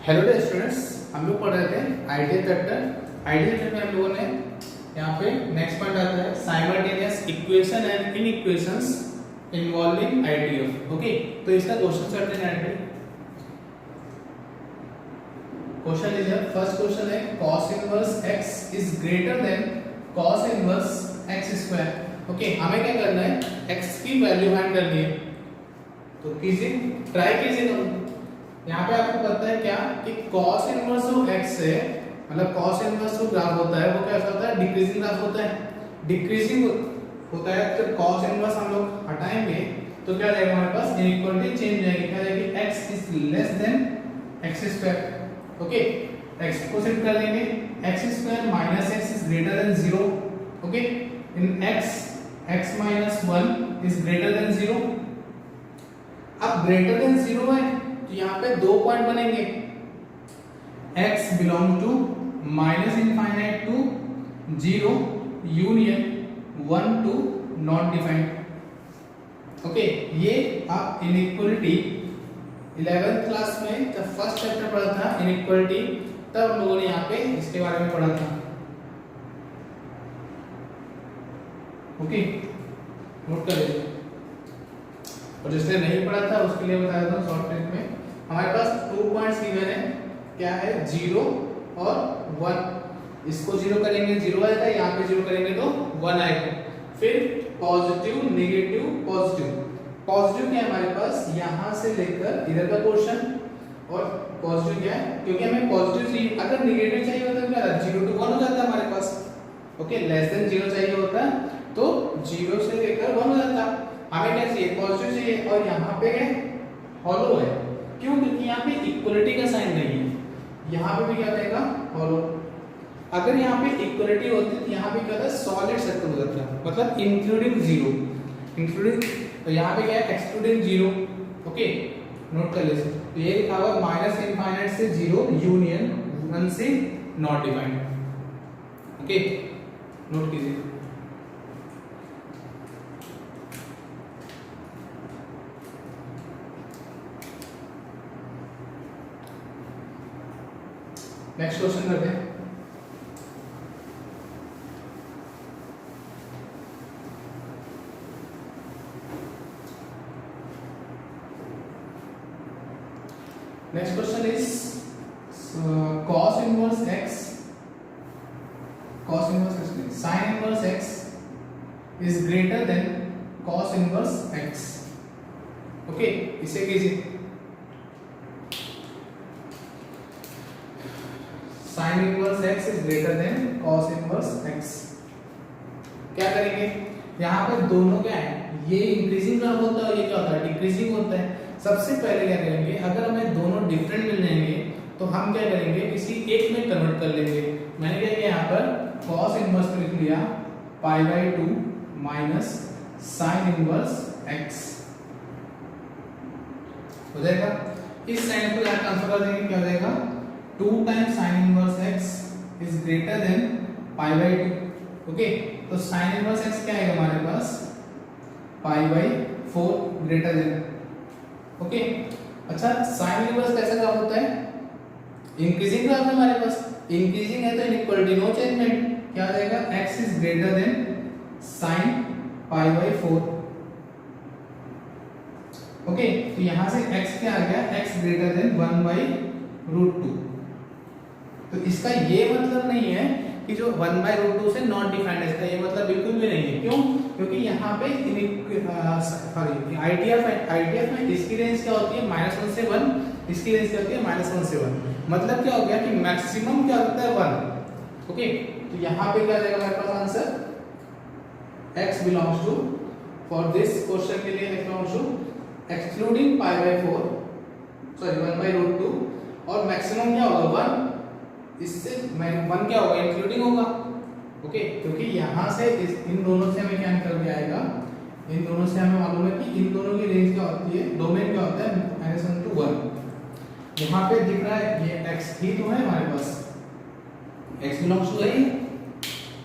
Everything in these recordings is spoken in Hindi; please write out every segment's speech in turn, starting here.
हेलो डियर स्टूडेंट्स, हम लोग पढ़ रहे थे आइडियल वेक्टर। आइडियल वेक्टर में हम लोगों ने यहाँ पे नेक्स्ट पॉइंट आता है simultaneous equation and inequations involving IDF. Okay, तो इसका क्वेश्चन करते हैं directly. Question is first question है cos inverse x is greater than cos inverse x square. Okay, हमें क्या करना है, x की वैल्यू फाइंड करनी है। तो कीजिए, ट्राई कीजिए। यहाँ पे आपको पता है क्या कि cos इनवर्स जो x है, मतलब cos इनवर्स जो ग्राफ होता है वो कैसा होता है, डिक्रीजिंग ग्राफ होता है। डिक्रीजिंग होता है तो cos इनवर्स हम लोग हटाएंगे तो क्या रहेगा हमारे पास, इनइक्वालिटी चेंज जाएगी। क्या रहेगी, x is less than x square. Okay, x को सेट कर लेंगे, x square minus x is greater than 0। Okay, in x minus 1 is greater than 0। अब ग्रेटर देन 0 है तो यहाँ पे दो पॉइंट बनेंगे, x belong to minus infinite to 0 union 1 to not defined. Okay, ये आप इनइक्वालिटी 11th क्लास में जब फर्स्ट चैप्टर पढ़ा था इनइक्वालिटी, तब हम लोगों ने यहाँ पे इसके बारे में पढ़ा था। ओके, नोट कर लीजिए, और जिसने नहीं पढ़ा था उसके लिए बता देता हूँ शॉर्ट ट्रिक में। हमारे पास 2 पॉइंट्स गिवन है, क्या है, 0 और 1। इसको 0 करेंगे 0 आएगा, यहाँ पे 0 करेंगे तो 1 आएगा। फिर पॉजिटिव नेगेटिव पॉजिटिव। पॉजिटिव क्या है हमारे पास, यहाँ से लेकर इधर का पोर्शन, और पॉजिटिव क्या है, क्योंकि हमें पॉजिटिव चाहिए। अगर नेगेटिव चाहिए होता है क्या, 0 to 1 हो जाता है हमारे पास। ओके, लेस देन 0 चाहिए होता है तो 0 से लेकर 1 हो जाता है। हमें क्या चाहिए, पॉजिटिव चाहिए, और यहाँ पे हॉलो है। क्यों, क्योंकि यहाँ पे इक्वलिटी का साइन नहीं है। यहाँ पे भी क्या रहेगा, हॉलो। अगर यहाँ पे इक्वलिटी होती तो यहाँ पे क्या होता है, सॉलिड सर्कल हो जाता है, मतलब इंक्लूडिंग 0। इंक्लूडिंग, तो यहाँ पे क्या है, एक्सक्लूडिंग 0। ओके, नोट कर लीजिए। तो ये लिखा हुआ माइनस इनफाइनाइट से 0 यूनियन 1 से नॉट डिफाइंड। ओके, नोट कीजिए। नेक्स्ट क्वेश्चन करते हैं। Next question is cos inverse x, cos inverse x, sin inverse x is greater than cos inverse x। Okay, इसे कीजिए। sin inverse x is greater than cos inverse x। क्या करेंगे, यहाँ पे दोनों क्या है, ये इंक्रीजिंग ग्राफ होता है, ये क्या होता है, डिक्रीजिंग होता है। सबसे पहले क्या करेंगे, अगर हमें दोनों डिफरेंट मिल जाएंगे तो हम क्या करेंगे, किसी एक में कन्वर्ट कर लेंगे। मैंने क्या किया, यहाँ पर cos इनवर्स को लिख लिया π/2 माइनस sin इनवर्स x हो जाएगा। इस साइन को यहाँ ट्रांसफर कर देंगे, क्या हो जाएगा, 2 times sin inverse x is greater than π/2। Okay, तो sin इनवर्स x क्या आएगा हमारे पास, π/4 ग्रेटर देन। ओके, अच्छा, sin इनवर्स कैसा ग्राफ होता है, इंक्रीजिंग ग्राफ है हमारे पास। इंक्रीजिंग है तो इनइक्वालिटी नो चेंजमेंट, क्या आ जाएगा, x is greater than sin π/4। Okay, तो यहां से x क्या आ गया, x ग्रेटर देन 1/√2। तो इसका ये मतलब नहीं है कि जो 1/√2 से नॉट डिफाइंड है, इसका ये मतलब बिल्कुल भी नहीं है। क्यों, क्योंकि यहाँ पे आईडीएफ में इसकी रेंज क्या होती है, -1 से 1, इसकी रेंज क्या होती है, -1 से 1। मतलब क्या हो गया कि मैक्सिमम क्या होता है, 1। ओके, तो यहाँ पे क्या जाएगा हमारे पास answer, x belongs to, for this question के लिए x belongs to excluding π/4, sorry 1/√2, और मैक्सिमम क्या होगा, 1। इससे 1 क्या होगा, इंक्लूडिंग होगा। ओके, क्योंकि यहाँ से इन दोनों से हमें क्या निकल के आएगा, इन दोनों से हमें मालूम है कि इन दोनों की रेंज क्या होती है, डोमेन क्या होता है, -1 to 1। यहाँ पे दिख रहा है ये x ही तो है हमारे पास, x बिलोंग्स टू है,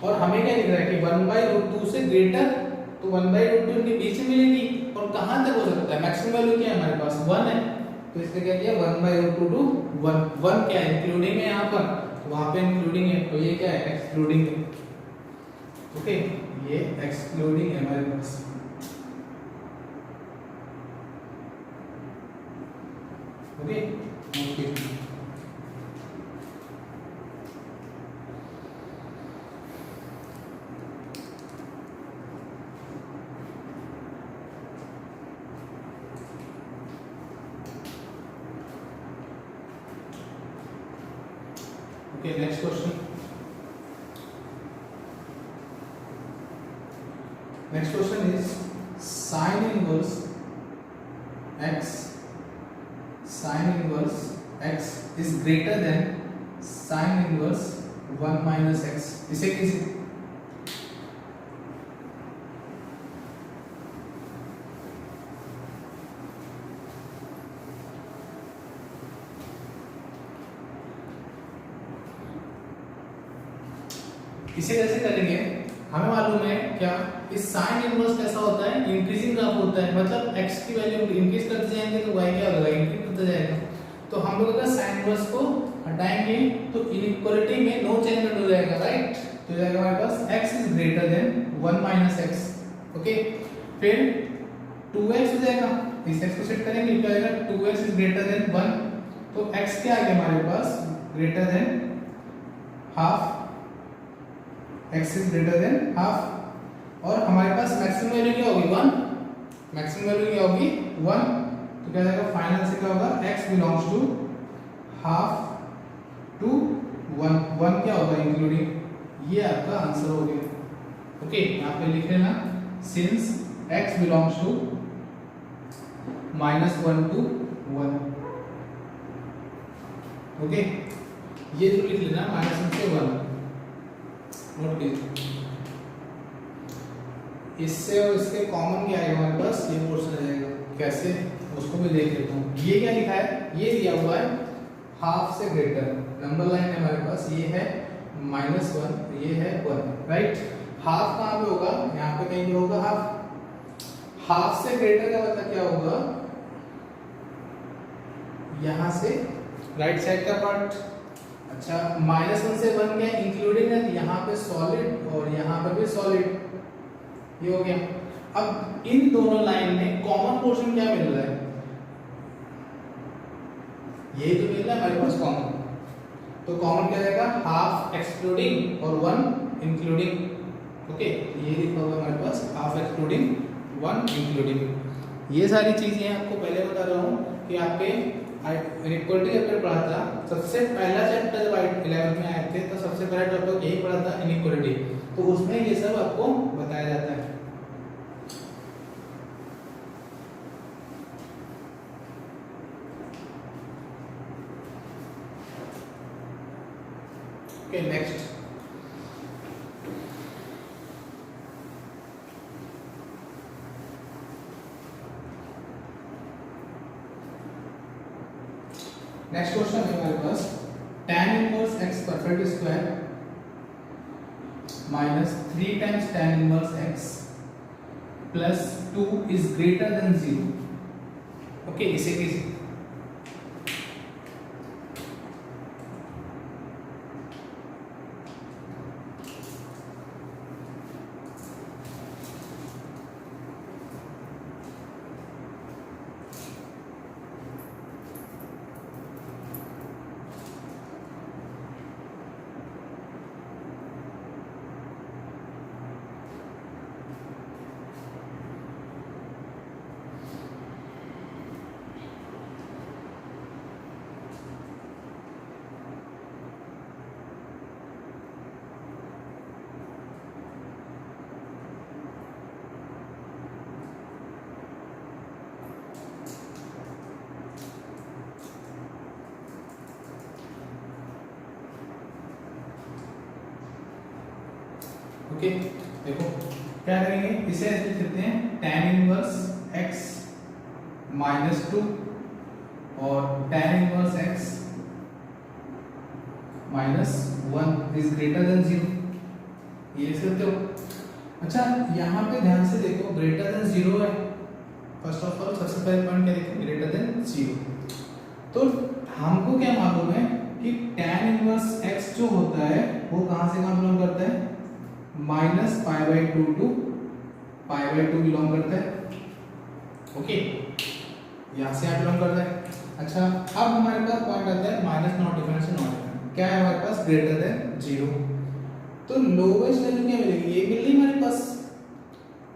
और हमें क्या दिख रहा है कि 1/√2 से ग्रेटर, तो 1/√2 के बीच में मिलेगी। और कहां तक हो सकता है, मैक्सिमम वैल्यू क्या है हमारे पास, 1 है। तो इसने क्या किया 1/√2 1 क्या है इंक्लूडिंग है यहाँ पर, तो वहां पे इंक्लूडिंग है, तो ये क्या है एक्सक्लूडिंग है। ओके ये एक्सक्लूडिंग है हमारे पास। Okay Okay, next question. Next question is sin inverse x is greater than sin inverse 1 minus x. इसे किसी कैसे करेंगे, हमें मालूम है क्या इस साइन इनवर्स कैसा होता है इंक्रीजिंग ग्राफ होता है, मतलब x की वैल्यू इंक्रीज करते जाएंगे तो y क्या होगा इंक्रीज करता जाएगा। तो हम लोग अगर साइन इनवर्स को हटाएंगे तो इनइक्वालिटी में नो चेंज हो जाएगा, राइट। तो जाएगा हमारे पास x is greater then 1 minus x। Okay फिर 2x हो जाएगा, इस x को सेट करेंगे क्या आएगा 2x इज ग्रेटर देन 1, तो x क्या आ गया हमारे पास greater than half, x is greater than half, और हमारे पास मैक्सिमम वैल्यू क्या होगी 1, मैक्सिमम वैल्यू क्या होगी 1, तो क्या जाएगा फाइनल से क्या होगा x belongs to half to 1 क्या होगा इंक्लूडिंग, ये आपका आंसर हो गया। ओके यहाँ पे लिख लेना since x belongs to -1 to 1। Okay ये जो लिख लेना -1 से 1 नोट कीजिए। इससे और इसके कॉमन क्या आएगा हमारे पास ये पोर्शन आ जाएगा, कैसे उसको भी देख लेता हूँ। ये क्या लिखा है, ये दिया हुआ है हाफ से ग्रेटर, नंबर लाइन है हमारे पास, ये है -1 ये है 1, राइट। हाफ कहाँ पे होगा, यहाँ पे कहीं होगा हाफ, हाफ से ग्रेटर का मतलब क्या होगा यहाँ से राइट साइड का पार्ट। अच्छा -1 से 1 क्या इंक्लूडिंग है, यहाँ पे सॉलिड और यहाँ पे भी सॉलिड, ये हो गया। अब इन दोनों लाइन में कॉमन पोर्शन क्या मिल रहा है, ये तो मिल रहा है हमारे पास कॉमन, तो कॉमन क्या जाएगा हाफ एक्सक्लूडिंग और 1 इंक्लूडिंग। ओके ये लिखा हुआ हमारे पास हाफ एक्सक्लूडिंग 1 इंक्लूडिंग। ये सारी चीजें आपको पहले बता रहा हूँ कि आपके इनइक्वालिटी चैप्टर पढ़ा था, सबसे पहला चैप्टर जब 11th में आए थे तो सबसे पहला टॉपिक यही पढ़ा था इनइक्वालिटी, तो उसमें ये सब आपको बताया जाता है। ओके नेक्स्ट क्वेश्चन है हमारे पास tan inverse x perfect square minus 3 times tan inverse x plus 2 is greater than 0। Okay इसे कैसे ओके देखो क्या करेंगे, इसे ऐसे लिख सकते हैं tan इनवर्स x माइनस 2 और tan inverse x minus 1 is greater than 0, ये लिख सकते हो। अच्छा यहाँ पे ध्यान से देखो ग्रेटर देन 0 है, फर्स्ट ऑफ ऑल सबसे पहले पॉइंट क्या लिखें ग्रेटर देन 0। तो हमको क्या मालूम है कि tan इनवर्स x जो होता है वो कहां से कहां बिलोंग करता है, minus pi by two to pi by two belong करता है। ओके, यहां से यहां बिलोंग करता है। अच्छा, अब हमारे पास पॉइंट आता है माइनस नॉट डिफरेंस से नॉट डिफरेंस, क्या है हमारे पास, ग्रेटर देन जीरो। तो लोवेस्ट वैल्यू क्या मिलेगी, ये मिल रही हमारे पास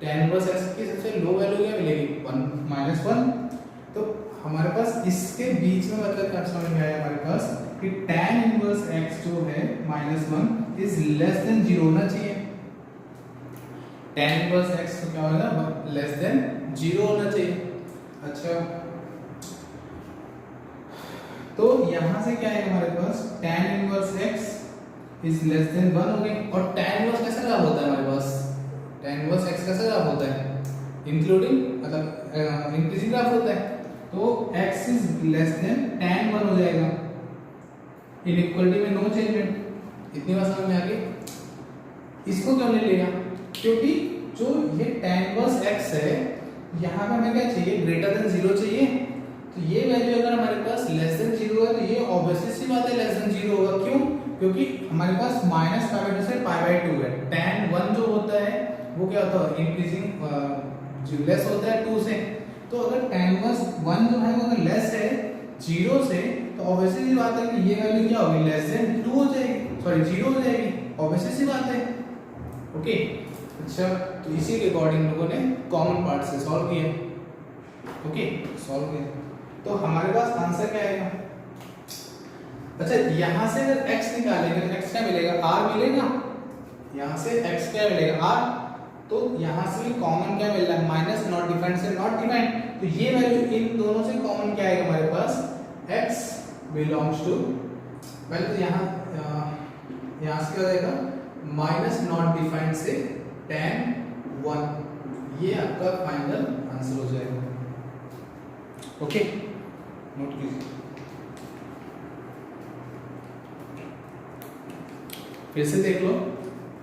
tan इनवर्स x की सबसे लो वैल्यू क्या मिलेगी, 1 माइनस 1। तो हमारे पास इसके बीच में मतलब क्या समझ में आया हमारे पास कि tan इनवर्स x जो है minus 1 is less than zero होना चाहिए। tan इनवर्स x तो क्या होगा, लेस देन जीरो होना चाहिए। अच्छा, तो यहां से क्या है हमारे पास, tan inverse x is less than 1 हो गई। और tan इनवर्स कैसे ग्राफ होता है हमारे पास, tan इनवर्स x कैसे ग्राफ होता है, इंक्लूडिंग मतलब इंक्रीजिंग ग्राफ होता है। तो x is less than tan 1 हो जाएगा, इनइक्वालिटी में नो चेंजमेंट। इतनी बात समझ में आ गई। इसको क्यों नहीं लिया, क्योंकि जो ये tan इनवर्स x है यहाँ पे हमें क्या चाहिए, ग्रेटर देन जीरो चाहिए। तो ये वैल्यू अगर हमारे पास लेस देन जीरो है तो ये ऑब्वियसली सी बात है लेस देन जीरो होगा। क्यों, क्योंकि हमारे पास माइनस पाई बाई टू से पाई बाई टू है। tan 1 जो होता है वो क्या होता है, इंक्रीजिंग लेस होता है 2 से। तो अगर tan 1 जो है वो अगर लेस है जीरो से तो ऑब्वियसली सी बात है कि ये वैल्यू क्या होगी, लेस देन 2 हो जाएगी, सॉरी जीरो हो जाएगी, ऑब्वियसली सी बात है। ओके, अच्छा, तो इसी के अकॉर्डिंग लोगों ने कॉमन पार्ट से सॉल्व किया। ओके, सॉल्व किया तो हमारे पास आंसर क्या आएगा। अच्छा, यहां से अगर x निकालेंगे तो x क्या मिलेगा, r मिलेगा। यहां से x क्या मिलेगा, r। तो यहां से भी कॉमन क्या मिल रहा है, माइनस नॉट डिफाइंड से नॉट डिफाइंड। तो ये वैल्यू इन दोनों से कॉमन क्या आएगा हमारे पास, x बिलोंग्स टू, पहले तो यहां से क्या हो जाएगा, माइनस नॉट डिफाइंड से tan 1। ये आपका फाइनल आंसर हो जाएगा। ओके, नोट कीजिए। फिर से देख लो,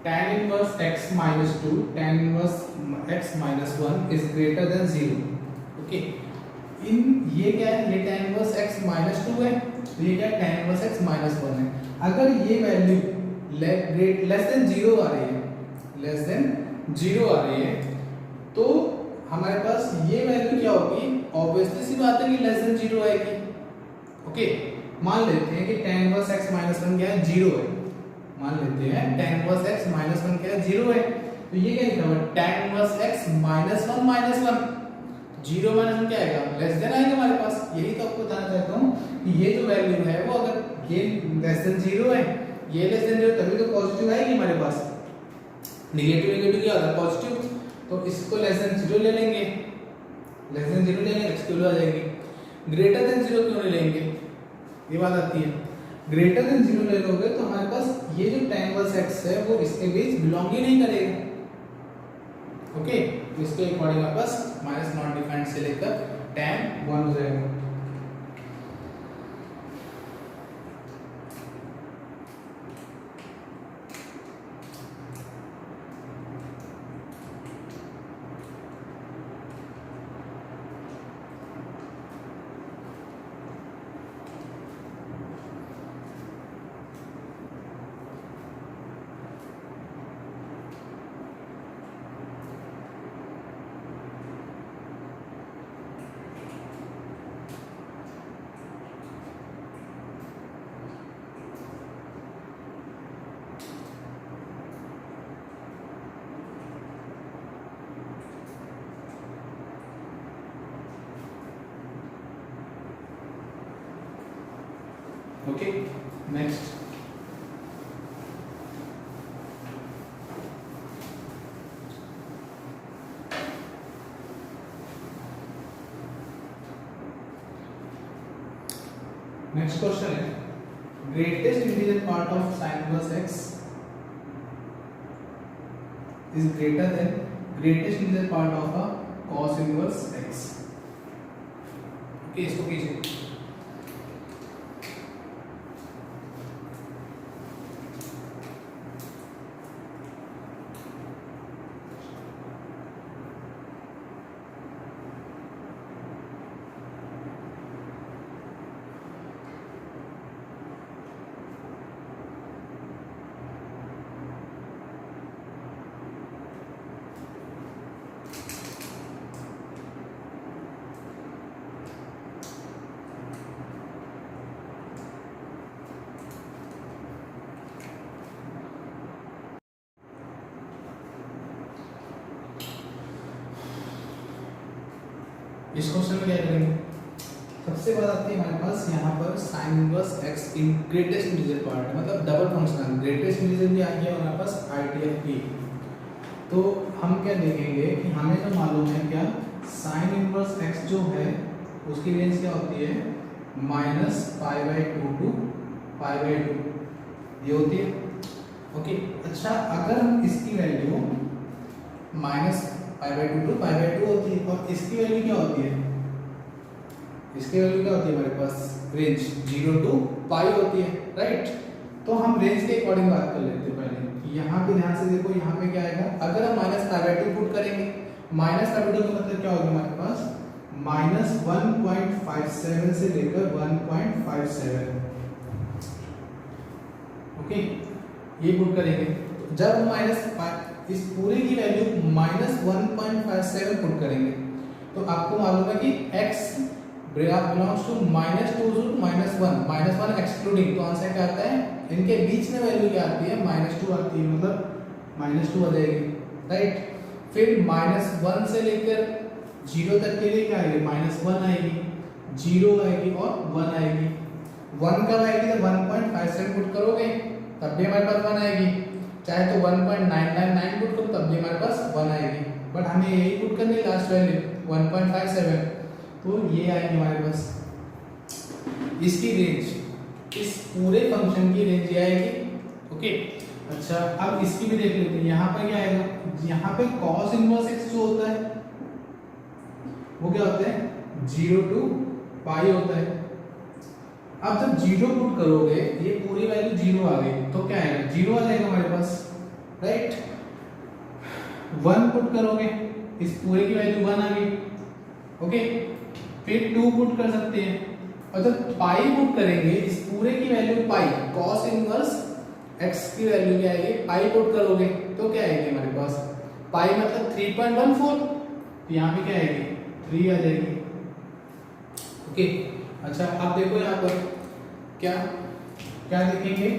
tan inverse x minus 2 tan inverse x minus 1 is greater than 0। Okay, इन ये क्या है, ये tan इनवर्स x माइनस 2 है, तो ये क्या है, tan इनवर्स x माइनस 1 है। अगर ये वैल्यू लेस देन 0 आ रही है, लेस देन 0 आ रही है, तो हमारे पास ये वैल्यू क्या होगी, ऑब्वियसली सी बात है कि लेस देन 0 आएगी। ओके, मान लेते हैं कि tan इनवर्स x माइनस 1 क्या है, 0 है। मान लेते हैं tan इनवर्स x माइनस 1 क्या है, 0 है। तो ये क्या लिखा हुआ है, tan inverse x minus 1 minus 1, 0 minus 1 क्या आएगा, लेस देन आएगा हमारे पास। यही तो आपको बताना चाहता हूँ कि ये जो वैल्यू है वो अगर ये लेस देन 0 है, ये लेस देन 0, तभी तो पॉजिटिव आएगी हमारे पास। नेगेटिव नेगेटिव क्या होता है, पॉजिटिव। तो इसको लेस देन 0 ले लेंगे, लेस देन 0 ले लेंगे, x की वैल्यू आ जाएगी। ग्रेटर देन 0 क्यों नहीं लेंगे, ये बात आती है। ग्रेटर देन 0 ले लोगे तो हमारे पास ये जो tan इनवर्स x है वो इसके बीच बिलोंग ही नहीं करेगा। ओके, तो इसके अकॉर्डिंग हमारे पास माइनस नॉट डिफाइंड से लेकर tan 1 हो जाएगा। ओके, नेक्स्ट नेक्स्ट क्वेश्चन है, greatest integer part of sin inverse x is greater than greatest integer part of a cos inverse x। Okay, इसको कीजिए। इस क्वेश्चन में क्या करेंगे, सबसे बात आती है हमारे पास यहाँ पर साइन इनवर्स एक्स इन ग्रेटेस्ट इंटीजर पार्ट, मतलब डबल फंक्शन ग्रेटेस्ट इंटीजर भी आ गया हमारे पास ITF की। तो हम क्या देखेंगे कि हमें जो मालूम है क्या, साइन इनवर्स एक्स जो है उसकी रेंज क्या होती है -π/2 टू π/2 ये होती है। ओके, अच्छा अगर हम इसकी वैल्यू -π/2 टू π/2 होती है और इसकी वैल्यू क्या होती है, इसकी वैल्यू क्या होती है हमारे पास रेंज 0 टू π होती है, राइट। तो हम रेंज के अकॉर्डिंग बात कर लेते हैं पहले। यहाँ पे ध्यान से देखो, यहाँ पे क्या आएगा, अगर हम -π/2 पुट करेंगे, -π/2 का मतलब क्या होगा हमारे पास -1.57 से लेकर 1.57। ओके, ये पुट करेंगे। तो जब हम इस पूरे की वैल्यू -1.57 पुट करेंगे तो आपको मालूम है कि x belongs to -2 to -1 excluding, तो आंसर क्या आता है, इनके बीच में वैल्यू क्या आती है -2 आती है, मतलब -2 आ जाएगी, राइट। फिर -1 से लेकर 0 तक के लिए क्या आएगी, -1 आएगी, 0 आएगी और 1 आएगी। 1 कब आएगी, तो 1.57 पुट करोगे तब भी हमारे पास 1 आएगी, चाहे तो 1.999 पुट करो तब भी हमारे पास 1 आएगी, बट हमें यही पुट करनी है लास्ट वैल्यू 1.57, तो ये आएगी हमारे पास। इसकी रेंज, इस पूरे फंक्शन की रेंज ये आएगी। ओके, अच्छा अब इसकी भी देख लेते हैं। यहाँ पर क्या आएगा, यहाँ पे cos इनवर्स x जो होता है वो क्या होता है 0 टू π होता है। अब जब 0 पुट करोगे, ये पूरी वैल्यू 0 आ गई, तो क्या आएगा, 0 आ जाएगा हमारे पास, राइट। 1 पुट करोगे, इस पूरे की वैल्यू 1 आ गई। ओके, फिर 2 पुट कर सकते हैं, और जब पाई पुट करेंगे, इस पूरे की value pi, cos inverse x की वैल्यू क्या आएगी, पाई पुट करोगे तो क्या आएगी हमारे पास, पाई मतलब 3.14, तो यहाँ पे क्या आएगी 3 आ जाएगी। ओके, अच्छा अब देखो यहाँ पर क्या क्या देखेंगे,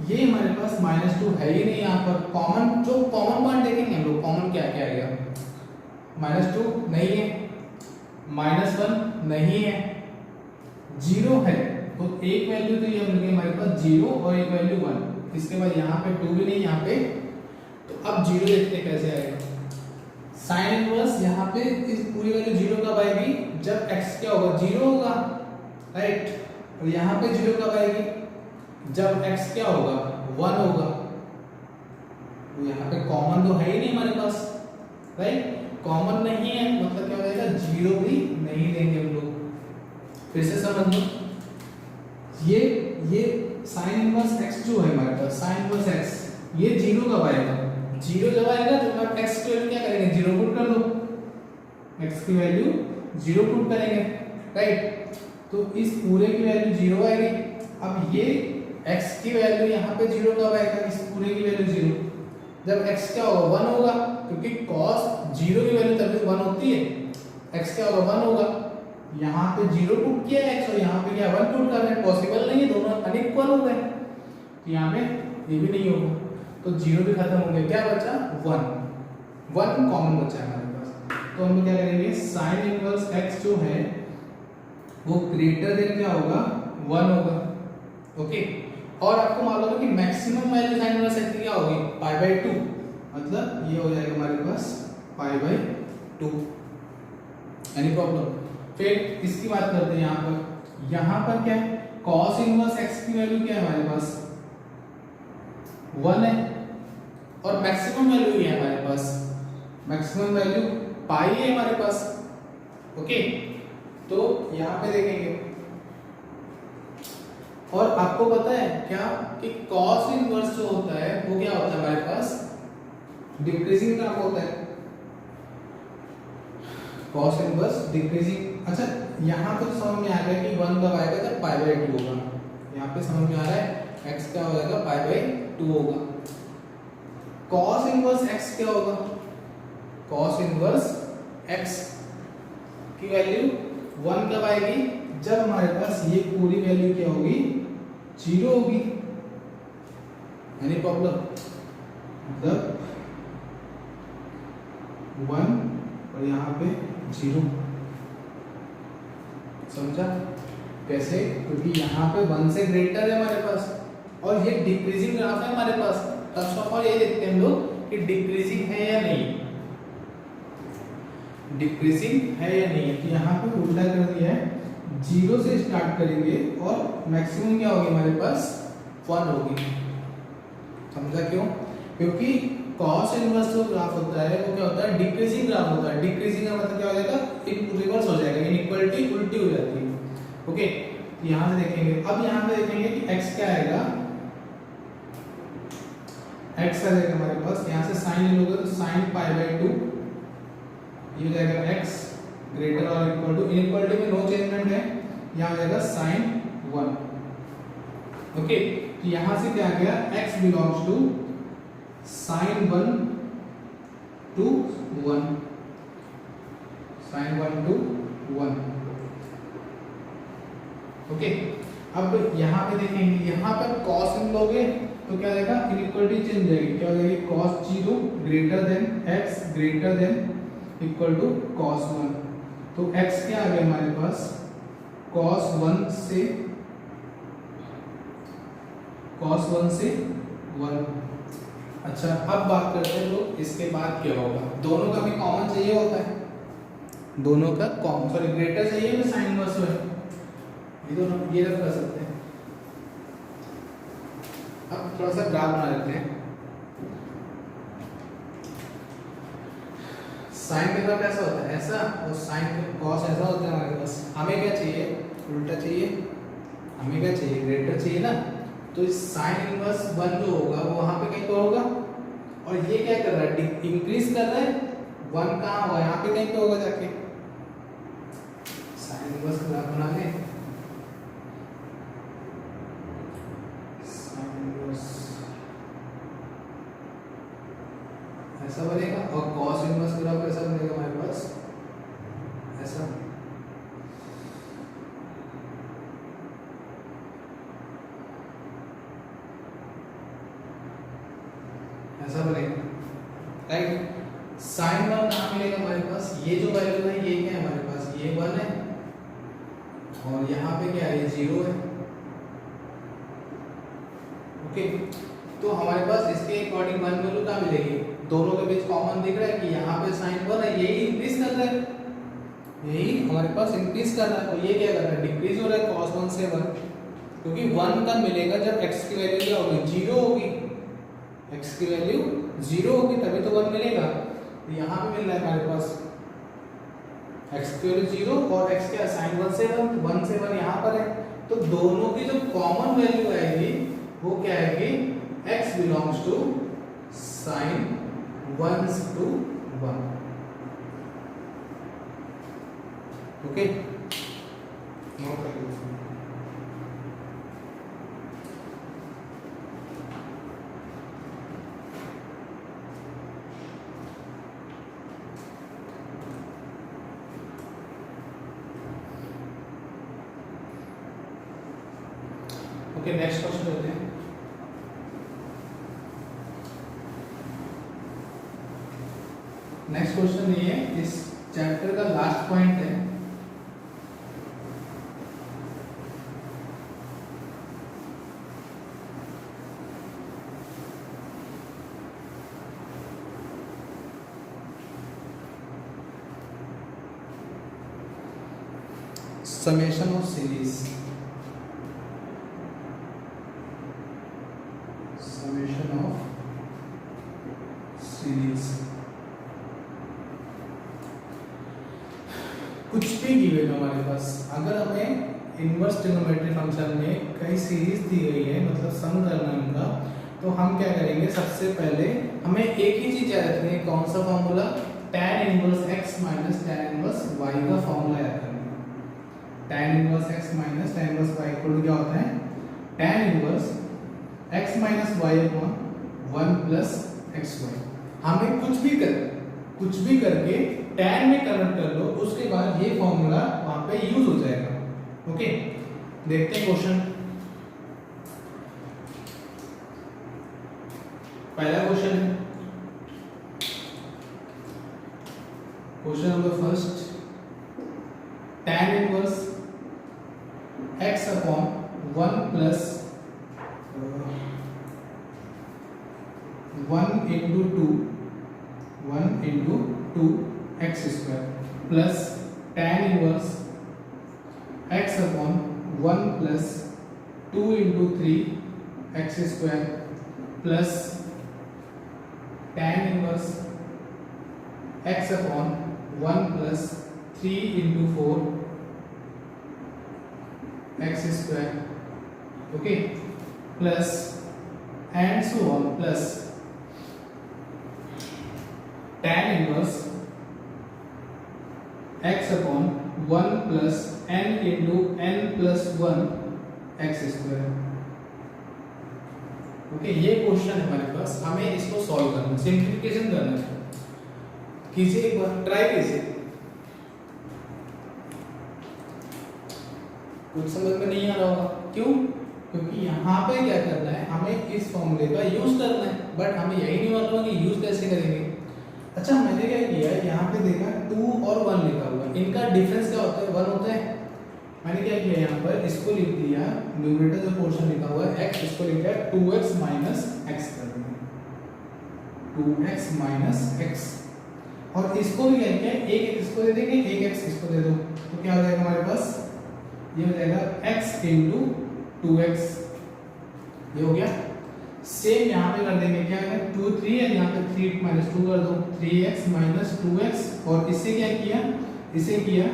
ये हमारे पास -2 है ही नहीं, यहाँ पर कॉमन, जो कॉमन पॉइंट देखेंगे हम लोग, कॉमन क्या क्या आएगा, -2 नहीं है, -1 नहीं है, 0 है, तो एक वैल्यू तो ये मिल गई हमारे पास 0 और एक वैल्यू 1, इसके बाद यहाँ पे 2 भी नहीं, यहाँ पे, तो अब 0 देखते हैं कैसे आएगा। साइन इनवर्स यहाँ पे इस पूरी वैल्यू 0 कब आएगी, जब x क्या होगा 0 होगा, राइट। और यहाँ पे 0 कब आएगी, जब x क्या होगा 1 होगा। तो यहाँ पे कॉमन तो है ही नहीं हमारे पास, राइट, कॉमन नहीं है, मतलब क्या हो जाएगा 0 भी नहीं लेंगे हम लोग। फिर से समझ लो, ये साइन इनवर्स x जो है हमारे पास, साइन इनवर्स x, ये 0 कब आएगा, 0 जब आएगा तो हम x की वैल्यू क्या करेंगे 0 पुट कर दो, x की वैल्यू 0 पुट करेंगे, राइट। तो इस पूरे की वैल्यू 0 आएगी। अब ये x की वैल्यू यहाँ पे 0 कब आएगा, इस पूरे की वैल्यू 0, जब x क्या होगा 1 होगा, क्योंकि cos 0 की वैल्यू तभी 1 होती है, x क्या होगा 1 होगा। यहाँ पे 0 पुट किया x और यहाँ पे क्या 1 पुट कर रहे हैं, पॉसिबल नहीं है, दोनों अनइक्वल हो गए, तो यहाँ पे ये भी नहीं होगा, तो 0 भी खत्म हो गया, क्या बचा 1 कॉमन बचा है हमारे पास। तो हम क्या करेंगे, साइन इनवर्स x जो है वो ग्रेटर देन क्या होगा 1 होगा। ओके, और आपको मालूम है कि maximum value sine inverse x की क्या होगी π/2, मतलब ये हो जाएगा हमारे पास π/2। Any problem. फिर इसकी बात करते हैं, यहाँ पर क्या है, cos इनवर्स x की वैल्यू क्या है हमारे पास 1 है, और मैक्सिमम वैल्यू ये है हमारे पास, मैक्सिमम वैल्यू पाई है हमारे पास। ओके, तो यहाँ पे देखेंगे, और आपको पता है क्या कि cos इनवर्स जो होता है वो क्या होता है हमारे पास डिक्रीजिंग टर्म होता है, cos इनवर्स डिक्रीजिंग। अच्छा यहाँ पे तो समझ में आ गया कि 1 कब आएगा जब π/2 होगा, यहाँ पे समझ में आ रहा है x क्या हो जाएगा π/2 होगा। cos इनवर्स x क्या होगा, cos इनवर्स x की वैल्यू 1 कब आएगी, जब हमारे पास ये पूरी वैल्यू क्या होगी 0 होगी। एनी प्रॉब्लम, मतलब 1 और यहाँ पे 0, समझा कैसे? क्योंकि यहाँ पे 1 से ग्रेटर है हमारे पास और ये डिक्रीजिंग ग्राफ है हमारे पास। फर्स्ट ऑफ ऑल ये देखते हैं हम लोग कि डिक्रीजिंग है या नहीं, डिक्रीजिंग है या नहीं है। तो यहाँ पे उल्टा कर दिया है, 0 से स्टार्ट करेंगे और मैक्सिमम क्या होगी हमारे पास 1 होगी। समझा क्यों? क्योंकि कॉस इनवर्स जो ग्राफ होता है वो क्या होता है, डिक्रीजिंग ग्राफ होता है। डिक्रीजिंग का मतलब क्या हो जाएगा, रिवर्स हो जाएगा, इनइक्वालिटी उल्टी हो जाती है। ओके, यहां से देखेंगे, अब यहां पे देखेंगे कि x क्या आएगा, x आ जाएगा हमारे पास, यहां से साइन ले लोगे तो sin π/2 ये हो जाएगा x ग्रेटर और इक्वल टू, इनइक्वालिटी में नो चेंजमेंट है, यहां हो जाएगा sin 1। ओके, तो यहां से क्या आ गया, x belongs to sin 1 to 1, sin 1 to 1। Okay, अब यहाँ पे देखेंगे, यहाँ पर cos इन लोगे तो क्या आएगा, इनइक्वालिटी चेंज जाएगी, क्या हो जाएगी, cos 0 greater than x greater than equal to cos 1। तो x क्या आ गया हमारे पास, cos 1 से 1। अच्छा, अब बात करते हैं तो इसके बाद क्या होगा, दोनों का भी कॉमन चाहिए होता है, दोनों का कॉमन, सॉरी ग्रेटर चाहिए तो साइन इनवर्स है, ये दोनों ये रख कर सकते हैं। अब थोड़ा सा ग्राफ बना लेते हैं। साइन का ग्राफ कैसा होता है, ऐसा, और साइन कॉस ऐसा होता है हमारे पास। हमें क्या चाहिए, उल्टा चाहिए, हमें क्या चाहिए, ग्रेटर चाहिए ना। तो इस साइन इनवर्स 1 जो होगा वो वहां पे कहीं तो होगा, और ये क्या कर रहा है, इंक्रीज कर रहा है, 1 कहाँ होगा, यहाँ पे कहीं पे होगा जाके। साइन इनवर्स ग्राफ बना ले, साइन इनवर्स ऐसा बनेगा, और कॉस इनवर्स ग्राफ कैसा बनेगा हमारे पास, ऐसा। ऐसा बनेगा, राइट। साइन 1 कहाँ मिलेगा हमारे पास, ये जो वैल्यू है ये क्या है हमारे पास, ये 1 है, और यहाँ पे क्या है, ये 0 है। ओके, तो हमारे पास इसके अकॉर्डिंग 1 वैल्यू कहाँ मिलेगी, दोनों के बीच कॉमन दिख रहा है कि यहाँ पे साइन 1 है, यही इंक्रीज कर रहा है, यही हमारे पास इंक्रीज कर रहा है, और ये क्या कर रहा है, डिक्रीज हो रहा है cos 1 से 1, क्योंकि 1 कब मिलेगा, जब x की वैल्यू क्या होगी, 0 होगी, x की वैल्यू 0 होगी तभी तो 1 मिलेगा। तो यहाँ पे मिल रहा है हमारे पास x की वैल्यू 0 और x क्या, sin 1 से 1 से 1 यहाँ पर है, तो दोनों की जो कॉमन वैल्यू आएगी वो क्या आएगी, x belongs to sin 1 to 1। Okay, note कर लो। ओके, नेक्स्ट क्वेश्चन लेते हैं। नेक्स्ट क्वेश्चन ये है, इस चैप्टर का लास्ट पॉइंट है। Summation of series, summation of series, कुछ भी गिवन हमारे पास, अगर हमें इनवर्स ट्रिग्नोमेट्री फंक्शन में कई सीरीज दी गई है, मतलब सम करना है उनका, तो हम क्या करेंगे, सबसे पहले हमें एक ही चीज याद रखनी है, कौन सा formula, tan inverse x minus tan inverse y का फॉर्मूला याद करना है। tan inverse x minus tan inverse y equal to क्या होता है, tan inverse x minus y upon 1 plus xy। हमें कुछ भी करके tan में कन्वर्ट कर लो, उसके बाद ये फॉर्मूला वहां पे यूज हो जाएगा। ओके, देखते हैं क्वेश्चन। पहला क्वेश्चन है, question number first, tan inverse x upon 1 plus 1 into 2 x square plus tan inverse x upon 1 plus 2 into 3 x square plus tan inverse x upon 1 plus 3 into 4 x square okay plus and so on plus tan inverse x upon 1 plus n into n plus 1 X square okay. ये क्वेश्चन है हमारे पास, हमें इसको सॉल्व करना है, सिंप्लीफिकेशन करना है। कीजिए एक बार, ट्राई कीजिए। कुछ समझ में नहीं आ रहा होगा, क्यों? क्योंकि यहाँ पे क्या करना है, हमें इस फॉर्मूले का यूज करना है, बट हमें यही नहीं मालूम कि यूज कैसे करेंगे। अच्छा, मैंने क्या किया है, यहाँ पे देखा 2 और 1 लिखा हुआ है, इनका डिफरेंस क्या होता है? 1 होता है। मैंने क्या किया यहाँ पर, इसको लिख दिया, न्यूमरेटर जो पोर्शन लिखा हुआ है x, इसको लिख दिया 2x माइनस x कर देंगे, 2x माइनस x, और इसको भी क्या किया, एक x इसको दे देंगे, एक x इसको दे दो, तो क्या हो जाएगा हमारे पास, ये हो जाएगा x इंटू 2x, ये हो गया। सेम यहाँ पे कर देंगे, क्या है 2 3 है, यहाँ पे 3 माइनस 2 कर दो, 3x माइनस 2x, और इससे क्या किया, इसे किया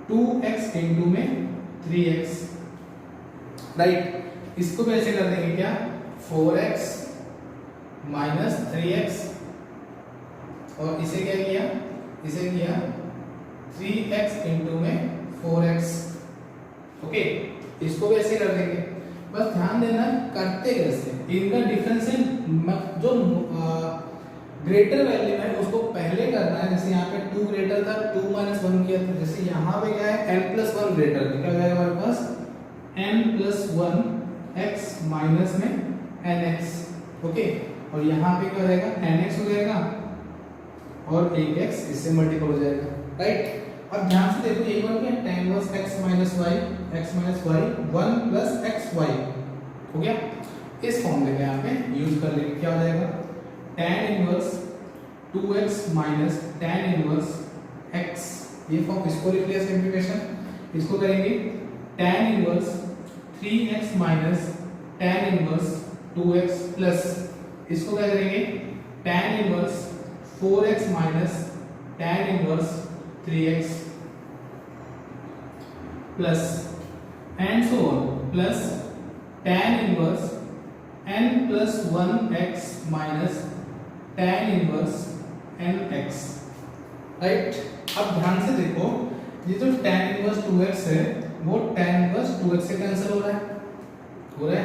2x इंटू में 3x, राइट। इसको भी ऐसे कर देंगे, क्या 4x माइनस 3x, और इसे क्या किया, इसे किया 3x इंटू में 4x ओके। इसको भी ऐसे कर देंगे, बस ध्यान देना करते कैसे, इनका डिफरेंस है, जो ग्रेटर वैल्यू है उसको पहले करना है। जैसे यहाँ पे 2 ग्रेटर था, 2 माइनस 1 किया, तो जैसे यहाँ पे क्या है n प्लस 1 ग्रेटर, क्या हो जाएगा हमारे पास n प्लस 1 x माइनस में nx ओके, और यहाँ पे क्या हो जाएगा nx हो जाएगा, और 1x इससे मल्टीपल हो जाएगा, राइट। अब ध्यान से देखो, एक बार क्या tan inverse x minus y 1 plus xy हो गया। इस फॉर्मूले का यहाँ पे यूज कर लेंगे, क्या हो जाएगा tan inverse 2x minus tan inverse x, ये फॉर्म, इसको लिख लिया सिंप्लीफिकेशन। इसको करेंगे tan inverse 3x minus tan inverse 2x plus, इसको क्या करेंगे tan inverse 4x minus tan inverse 3x plus and so on plus tan inverse n plus 1x minus tan inverse nx, right. अब ध्यान से देखो, ये जो tan इनवर्स 2x है वो tan इनवर्स 2x से कैंसिल हो रहा है,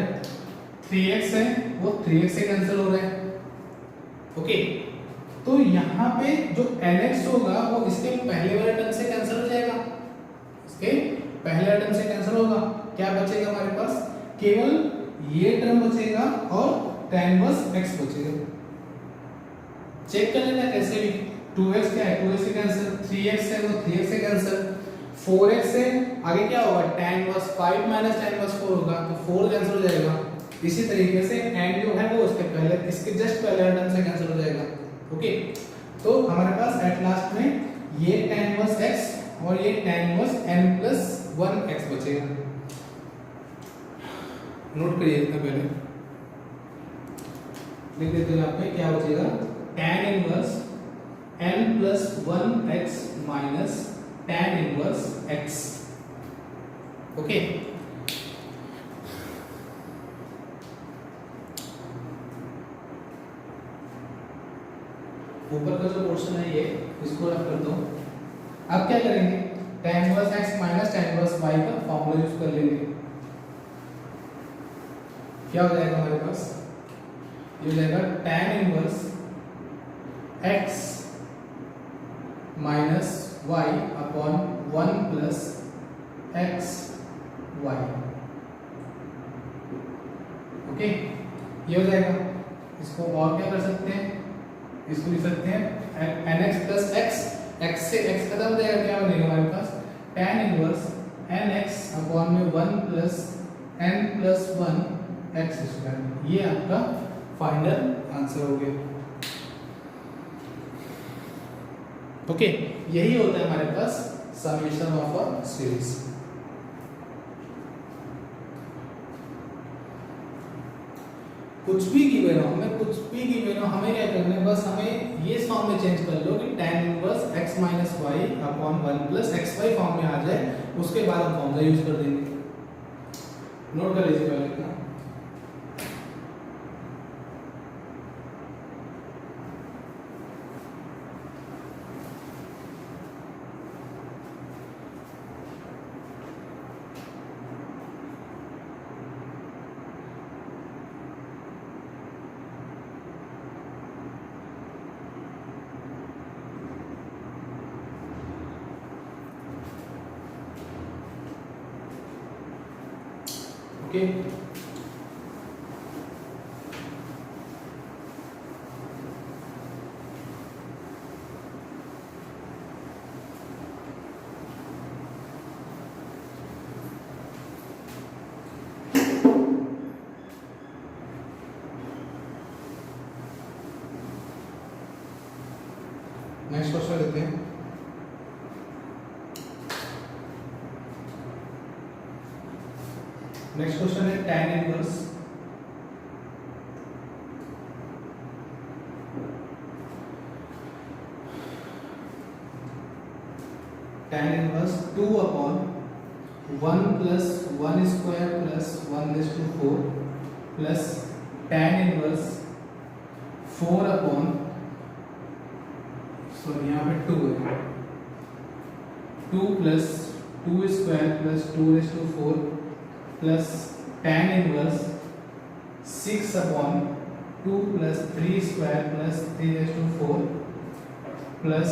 3x है वो 3x से कैंसिल हो रहा है ओके। तो यहाँ पे जो nx होगा वो इसके पहले वाले टर्म से कैंसिल हो जाएगा, इसके पहले टर्म से कैंसिल होगा, क्या बचेगा हमारे पास, केवल ये टर्म बचेगा और tan इनवर्स x बचेगा। चेक कर लेना कैसे भी, 2x क्या है 2x से कैंसिल, 3x है वो 3x से कैंसिल, 4x से आगे क्या होगा tan inverse 5 minus tan inverse 4 होगा, तो 4 कैंसिल हो जाएगा। इसी तरीके से n जो है वो उसके पहले, इसके जस्ट पहले टर्म से कैंसिल हो जाएगा ओके। तो हमारे पास एट लास्ट में ये tan इनवर्स x और ये tan inverse n plus 1x बचेगा। नोट करिए इतना पहले, लिख देते हैं यहाँ पे, क्या बचेगा tan inverse n plus 1x minus tan inverse x okay. ऊपर का जो पोर्शन है ये, इसको रख कर दो। अब क्या करेंगे, tan inverse x minus tan inverse y का फॉर्मूला यूज कर लेंगे। क्या हो जाएगा हमारे पास, ये हो जाएगा tan inverse x minus y upon 1 plus x y okay, ये हो जाएगा। इसको और क्या कर सकते हैं, इसको लिख सकते हैं nx प्लस x, x से x खत्म हो जाएगा, क्या बनेगा हमारे पास tan inverse N X upon में 1 plus N plus 1 X square. ये आपका फाइनल आंसर हो गया। ओके, यही होता है हमारे पास समेशन ऑफ अ सीरीज। कुछ भी गिवन हो, हमें कुछ भी गिवन हो, हमें क्या करना है, बस हमें ये फॉर्म में चेंज कर लो कि tan inverse x minus Y upon 1 plus X Y form में आ जाए, उसके बाद हम फॉर्मूला यूज कर देंगे। नोट कर लीजिए पहले इतना। ओके, नेक्स्ट क्वेश्चन लेते हैं। नेक्स्ट क्वेश्चन है tan inverse two upon 1 plus 1 square plus 1/4 plus tan inverse 4 upon, sorry यहाँ पे 2 है, 2 plus 2 square plus 2/4 plus tan inverse 6 upon 2 plus 3 square plus 3/4 plus